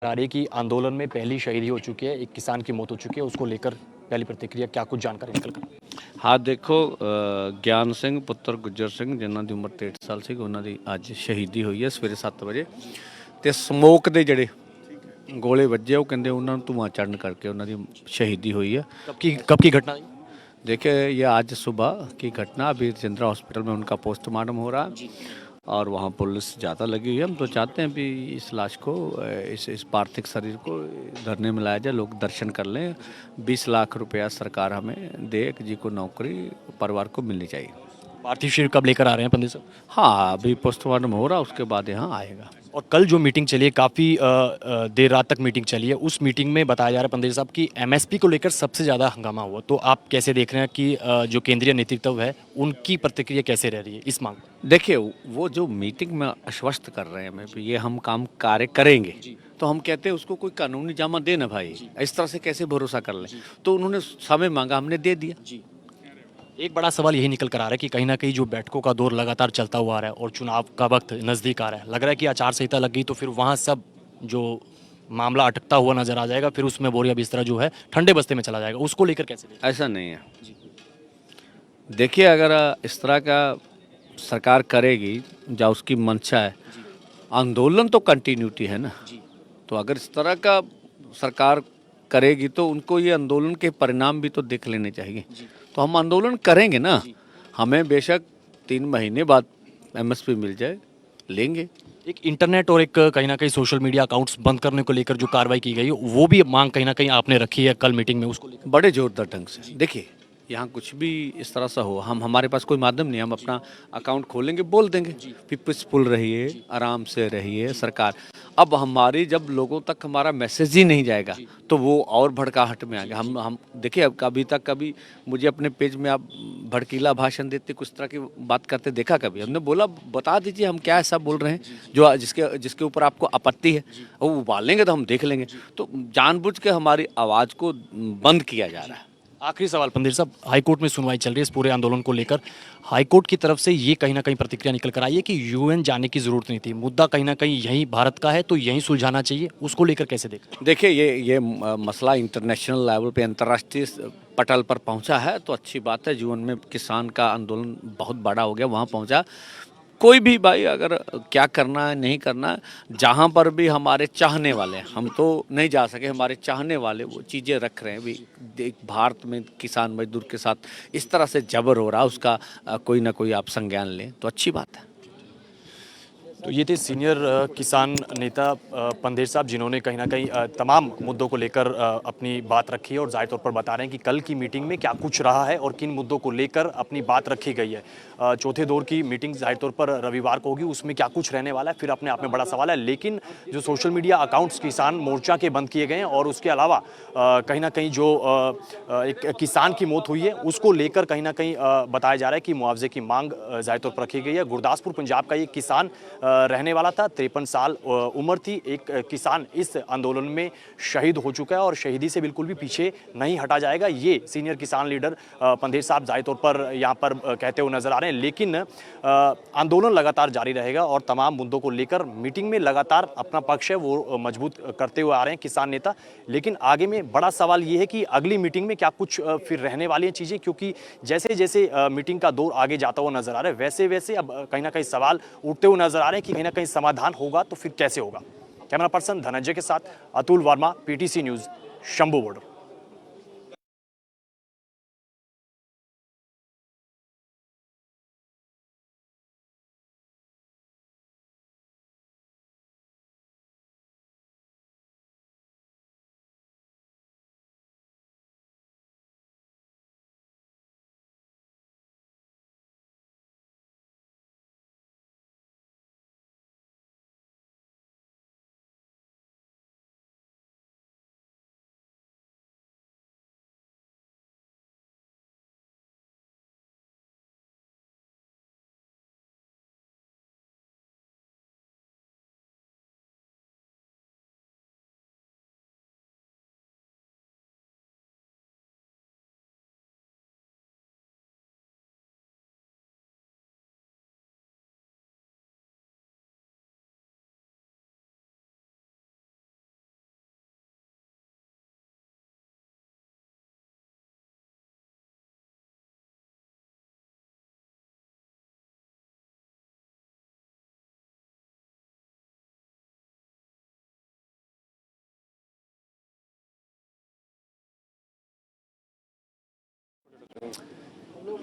आ रही है कि आंदोलन में पहली शहीदी हो चुकी है, एक किसान की मौत हो चुकी है, उसको लेकर पहली प्रतिक्रिया क्या कुछ जानकारी निकल कर? ਹਾਂ ਦੇਖੋ ਗਿਆਨ ਸਿੰਘ ਪੁੱਤਰ ਗੁੱਜਰ ਸਿੰਘ ਜਿਨ੍ਹਾਂ ਦੀ ਉਮਰ 63 ਸਾਲ ਸੀ ਉਹਨਾਂ ਦੀ ਅੱਜ ਸ਼ਹੀਦੀ ਹੋਈ ਹੈ ਸਵੇਰੇ 7 ਵਜੇ ਤੇ ਸਮੋਕ ਦੇ ਜਿਹੜੇ ਗੋਲੇ ਵੱਜੇ ਉਹ ਕਹਿੰਦੇ ਉਹਨਾਂ ਨੂੰ ਧੂਆਂ ਚੜਨ ਕਰਕੇ ਉਹਨਾਂ ਦੀ शहीदी हुई है। कब की घटना है? देखिए ये आज सुबह की घटना, अभी जिंद्रा हॉस्पिटल में उनका पोस्टमार्टम हो रहा है और वहाँ पुलिस ज़्यादा लगी हुई है। हम तो चाहते हैं भी इस लाश को इस पार्थिव शरीर को धरने में लाया जाए, लोग दर्शन कर लें। 20 लाख रुपया सरकार हमें दे जी को नौकरी परिवार को मिलनी चाहिए। पार्थिव शरीर कब लेकर आ रहे हैं पंडित साहब? हाँ अभी पोस्टमार्टम हो रहा है, उसके बाद यहाँ आएगा। और कल जो मीटिंग चली है, काफ़ी देर रात तक मीटिंग चली है, उस मीटिंग में बताया जा रहा है पंडित साहब कि एमएसपी को लेकर सबसे ज़्यादा हंगामा हुआ। तो आप कैसे देख रहे हैं कि जो केंद्रीय नेतृत्व है उनकी प्रतिक्रिया कैसे रह रही है इस मांग पर? देखिए वो जो मीटिंग में आश्वस्त कर रहे हैं हमें भी ये हम काम कार्य करेंगे, तो हम कहते हैं उसको कोई कानूनी जामा दे ना भाई, इस तरह से कैसे भरोसा कर लें। तो उन्होंने समय मांगा, हमने दे दिया। एक बड़ा सवाल यही निकल कर आ रहा है कि कहीं ना कहीं जो बैठकों का दौर लगातार चलता हुआ आ रहा है और चुनाव का वक्त नज़दीक आ रहा है, लग रहा है कि आचार संहिता लग गई तो फिर वहाँ सब जो मामला अटकता हुआ नजर आ जाएगा, फिर उसमें बोरिया बिस्तरा जो है ठंडे बस्ते में चला जाएगा। उसको लेकर कैसे देखें? ऐसा नहीं है। देखिए अगर इस तरह का सरकार करेगी या उसकी मंशा है, आंदोलन तो कंटिन्यूटी है ना। तो अगर इस तरह का सरकार करेगी तो उनको ये आंदोलन के परिणाम भी तो देख लेने चाहिए। तो हम आंदोलन करेंगे ना, हमें बेशक 3 महीने बाद एमएसपी मिल जाए, लेंगे। एक इंटरनेट और एक कहीं ना कहीं सोशल मीडिया अकाउंट्स बंद करने को लेकर जो कार्रवाई की गई, वो भी मांग कहीं ना कहीं आपने रखी है कल मीटिंग में, उसको लेकर? बड़े जोरदार ढंग से देखिए, यहाँ कुछ भी इस तरह से हो, हम हमारे पास कोई माध्यम नहीं है, हम अपना अकाउंट खोलेंगे, बोल देंगे कि पीसफुल रहिए, आराम से रहिए सरकार। अब हमारी जब लोगों तक हमारा मैसेज ही नहीं जाएगा तो वो और भड़काहट में आएंगे। हम देखिए अब कभी तक कभी मुझे अपने पेज में आप भड़कीला भाषण देते कुछ तरह की बात करते देखा कभी? हमने बोला बता दीजिए हम क्या ऐसा बोल रहे हैं जो जिसके जिसके ऊपर आपको आपत्ति है, वो उबालेंगे तो हम देख लेंगे। तो जानबूझ के हमारी आवाज़ को बंद किया जा रहा है। आखिरी सवाल पंडित साहब, हाईकोर्ट में सुनवाई चल रही है इस पूरे आंदोलन को लेकर। हाईकोर्ट की तरफ से ये कहीं ना कहीं प्रतिक्रिया निकल कर आई है कि यूएन जाने की जरूरत नहीं थी, मुद्दा कहीं ना कहीं यहीं भारत का है तो यहीं सुलझाना चाहिए। उसको लेकर कैसे देख? देखिए ये मसला इंटरनेशनल लेवल पे अंतर्राष्ट्रीय पटल पर पहुंचा है तो अच्छी बात है। जीवन में किसान का आंदोलन बहुत बड़ा हो गया, वहाँ पहुंचा। कोई भी भाई अगर क्या करना है नहीं करना है, जहाँ पर भी हमारे चाहने वाले हैं, हम तो नहीं जा सके, हमारे चाहने वाले वो चीज़ें रख रहे हैं भी। भारत में किसान मजदूर के साथ इस तरह से जबर हो रहा है, उसका कोई ना कोई आप संज्ञान लें तो अच्छी बात है। तो ये थे सीनियर किसान नेता पंधेर साहब, जिन्होंने कहीं ना कहीं तमाम मुद्दों को लेकर अपनी बात रखी है और जाहिर तौर पर बता रहे हैं कि कल की मीटिंग में क्या कुछ रहा है और किन मुद्दों को लेकर अपनी बात रखी गई है। चौथे दौर की मीटिंग जाहिर तौर पर रविवार को होगी, उसमें क्या कुछ रहने वाला है फिर अपने आप में बड़ा सवाल है। लेकिन जो सोशल मीडिया अकाउंट्स किसान मोर्चा के बंद किए गए हैं और उसके अलावा कहीं ना कहीं जो एक किसान की मौत हुई है उसको लेकर कहीं ना कहीं बताया जा रहा है कि मुआवजे की मांग जाहिर तौर पर रखी गई है। गुरदासपुर पंजाब का ये किसान रहने वाला था, 53 साल उम्र थी। एक किसान इस आंदोलन में शहीद हो चुका है और शहीदी से बिल्कुल भी पीछे नहीं हटा जाएगा, ये सीनियर किसान लीडर पंधेर साहब जाहिर तौर पर यहाँ पर कहते हुए नजर आ रहे हैं। लेकिन आंदोलन लगातार जारी रहेगा और तमाम मुद्दों को लेकर मीटिंग में लगातार अपना पक्ष है वो मजबूत करते हुए आ रहे हैं किसान नेता। लेकिन आगे में बड़ा सवाल ये है कि अगली मीटिंग में क्या कुछ फिर रहने वाली हैं चीजें, क्योंकि जैसे जैसे मीटिंग का दौर आगे जाता हुआ नजर आ रहा है वैसे वैसे अब कहीं ना कहीं सवाल उठते हुए नजर आ रहे हैं कि कहीं ना कहीं समाधान होगा तो फिर कैसे होगा। कैमरा पर्सन धनंजय के साथ Atul Verma, PTC news, Shambhu border.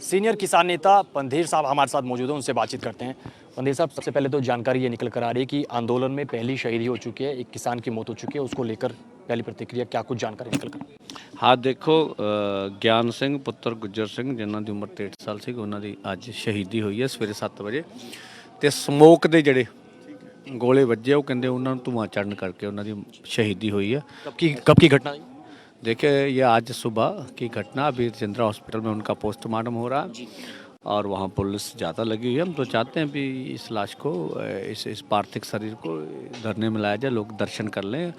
Senior किसान नेता पंधेर साहब हमारे साथ मौजूद हैं, उनसे बातचीत करते हैं। पंधेर साहब, सबसे पहले तो जानकारी ये निकल कर आ रही है कि आंदोलन में पहली शहीदी हो चुकी है, एक किसान की मौत हो चुकी है, उसको लेकर पहली प्रतिक्रिया क्या कुछ जानकारी निकल कर? हाँ देखो, ਗਿਆਨ ਸਿੰਘ ਪੁੱਤਰ ਗੁੱਜਰ ਸਿੰਘ ਜਿਨ੍ਹਾਂ ਦੀ ਉਮਰ 63 ਸਾਲ ਸੀ, ਉਹਨਾਂ ਦੀ ਅੱਜ ਸ਼ਹੀਦੀ ਹੋਈ ਹੈ ਸਵੇਰੇ 7 ਵਜੇ। ਤੇ ਸਮੋਕ ਦੇ ਜਿਹੜੇ ਗੋਲੇ ਵੱਜੇ, ਉਹ ਕਹਿੰਦੇ ਉਹਨਾਂ ਨੂੰ ਧੂਆਂ ਚੜਨ ਕਰਕੇ ਉਹਨਾਂ ਦੀ ਸ਼ਹੀਦੀ ਹੋਈ ਹੈ। कब की घटना है? देखिए, ये आज सुबह की घटना, अभी रजिंद्रा हॉस्पिटल में उनका पोस्टमार्टम हो रहा है और वहाँ पुलिस ज़्यादा लगी हुई है। हम तो चाहते हैं भी इस लाश को, इस पार्थिव शरीर को धरने में लाया जाए, लोग दर्शन कर लें।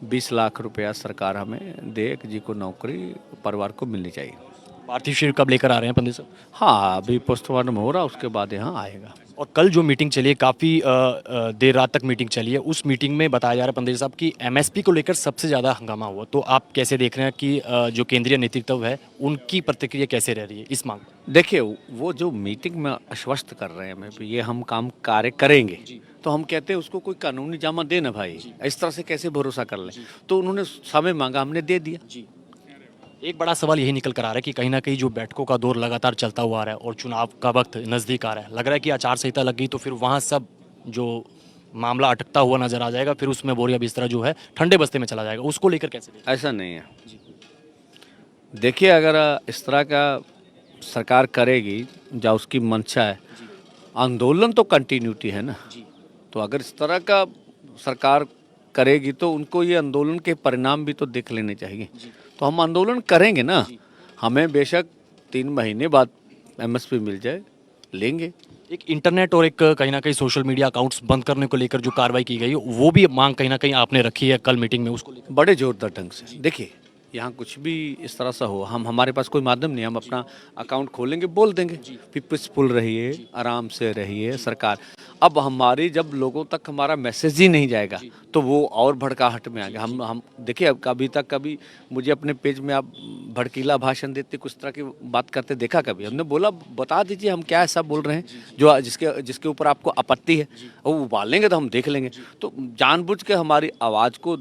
20 लाख रुपया सरकार हमें दे, जी को नौकरी परिवार को मिलनी चाहिए। पार्थिव शरीर कब लेकर आ रहे हैं पंधेर साहब? हाँ, अभी पोस्टमार्टम हो रहा है, उसके बाद यहाँ आएगा। और कल जो मीटिंग चली है, काफ़ी देर रात तक मीटिंग चली है, उस मीटिंग में बताया जा रहा है पंधेर साहब कि एमएसपी को लेकर सबसे ज़्यादा हंगामा हुआ। तो आप कैसे देख रहे हैं कि जो केंद्रीय नेतृत्व है उनकी प्रतिक्रिया कैसे रह रही है इस मांग पर? देखिए, वो जो मीटिंग में आश्वस्त कर रहे हैं हमें भी ये हम काम कार्य करेंगे, तो हम कहते हैं उसको कोई कानूनी जामा दे ना भाई, इस तरह से कैसे भरोसा कर लें। तो उन्होंने समय मांगा, हमने दे दिया। एक बड़ा सवाल यही निकल कर आ रहा है कि कहीं ना कहीं जो बैठकों का दौर लगातार चलता हुआ आ रहा है और चुनाव का वक्त नज़दीक आ रहा है, लग रहा है कि आचार संहिता लग गई तो फिर वहाँ सब जो मामला अटकता हुआ नजर आ जाएगा, फिर उसमें बोरिया बिस्तरा जो है ठंडे बस्ते में चला जाएगा। उसको लेकर कैसे देखें? ऐसा नहीं है। देखिए, अगर इस तरह का सरकार करेगी, या उसकी मंशा है, आंदोलन तो कंटिन्यूटी है ना। तो अगर इस तरह का सरकार करेगी तो उनको ये आंदोलन के परिणाम भी तो देख लेने चाहिए। तो हम आंदोलन करेंगे ना, हमें बेशक 3 महीने बाद एमएसपी मिल जाए, लेंगे। एक इंटरनेट और एक कहीं ना कहीं सोशल मीडिया अकाउंट्स बंद करने को लेकर जो कार्रवाई की गई है, वो भी मांग कहीं ना कहीं आपने रखी है कल मीटिंग में, उसको लेकर? बड़े जोरदार ढंग से। देखिए, यहाँ कुछ भी इस तरह सा हो, हमारे पास कोई माध्यम नहीं, हम अपना अकाउंट खोलेंगे, बोल देंगे कि पीसफुल रहिए, आराम से रहिए। सरकार अब हमारी, जब लोगों तक हमारा मैसेज ही नहीं जाएगा तो वो और भड़काहट में आ गया। हम देखिए, अब अभी तक कभी मुझे अपने पेज में आप भड़कीला भाषण देते, कुछ तरह की बात करते देखा कभी? हमने बोला बता दीजिए हम क्या ऐसा बोल रहे हैं जो जिसके ऊपर आपको आपत्ति है, वो उबालेंगे तो हम देख लेंगे। तो जानबूझ के हमारी आवाज़ को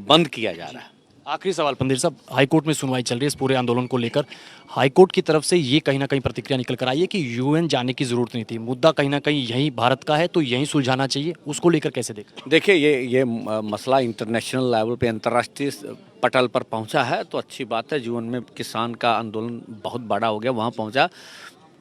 बंद किया जा रहा है। आखिरी सवाल पंधेर साहब, हाईकोर्ट में सुनवाई चल रही है इस पूरे आंदोलन को लेकर, हाईकोर्ट की तरफ से ये कहीं ना कहीं प्रतिक्रिया निकल कर आई है कि यूएन जाने की जरूरत नहीं थी, मुद्दा कहीं ना कहीं यहीं भारत का है तो यहीं सुलझाना चाहिए। उसको लेकर कैसे देखें? देखिए, ये मसला इंटरनेशनल लेवल पे, अंतर्राष्ट्रीय पटल पर पहुंचा है तो अच्छी बात है। जीवन में किसान का आंदोलन बहुत बड़ा हो गया, वहाँ पहुंचा।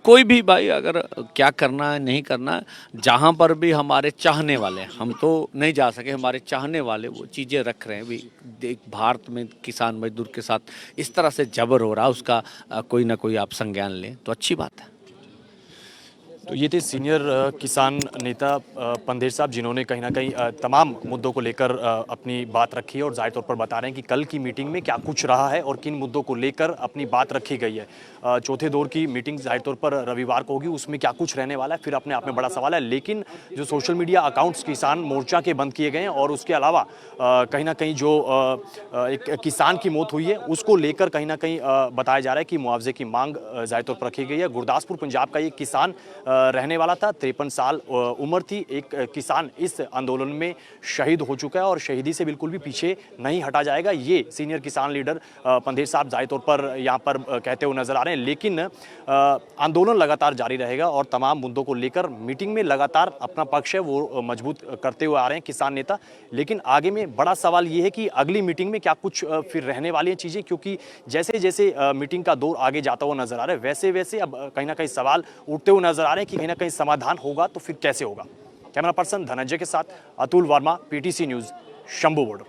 कोई भी भाई अगर क्या करना है नहीं करना है, जहाँ पर भी हमारे चाहने वाले हैं, हम तो नहीं जा सके, हमारे चाहने वाले वो चीज़ें रख रहे हैं भी। भारत में किसान मजदूर के साथ इस तरह से जबर हो रहा, उसका कोई ना कोई आप संज्ञान लें तो अच्छी बात है। तो ये थे सीनियर किसान नेता पंधेर साहब, जिन्होंने कहीं ना कहीं तमाम मुद्दों को लेकर अपनी बात रखी है और जाहिर तौर पर बता रहे हैं कि कल की मीटिंग में क्या कुछ रहा है और किन मुद्दों को लेकर अपनी बात रखी गई है। चौथे दौर की मीटिंग जाहिर तौर पर रविवार को होगी, उसमें क्या कुछ रहने वाला है फिर अपने आप में बड़ा सवाल है। लेकिन जो सोशल मीडिया अकाउंट्स किसान मोर्चा के बंद किए गए हैं और उसके अलावा कहीं ना कहीं जो एक किसान की मौत हुई है उसको लेकर कहीं ना कहीं बताया जा रहा है कि मुआवजे की मांग जाहिर तौर पर रखी गई है। गुरदासपुर पंजाब का ये किसान रहने वाला था, 53 साल उम्र थी। एक किसान इस आंदोलन में शहीद हो चुका है और शहीदी से बिल्कुल भी पीछे नहीं हटा जाएगा, ये सीनियर किसान लीडर पंधेर साहब जाहिर तौर पर यहाँ पर कहते हुए नजर आ रहे हैं। लेकिन आंदोलन लगातार जारी रहेगा और तमाम मुद्दों को लेकर मीटिंग में लगातार अपना पक्ष है वो मजबूत करते हुए आ रहे हैं किसान नेता। लेकिन आगे में बड़ा सवाल ये है कि अगली मीटिंग में क्या कुछ फिर रहने वाली हैं चीज़ें, क्योंकि जैसे जैसे मीटिंग का दौर आगे जाता हुआ नजर आ रहा है वैसे वैसे अब कहीं ना कहीं सवाल उठते हुए नजर आ रहे हैं कि कहीं ना कहीं समाधान होगा तो फिर कैसे होगा। कैमरा पर्सन धनंजय के साथ Atul Verma, PTC news, Shambhu border.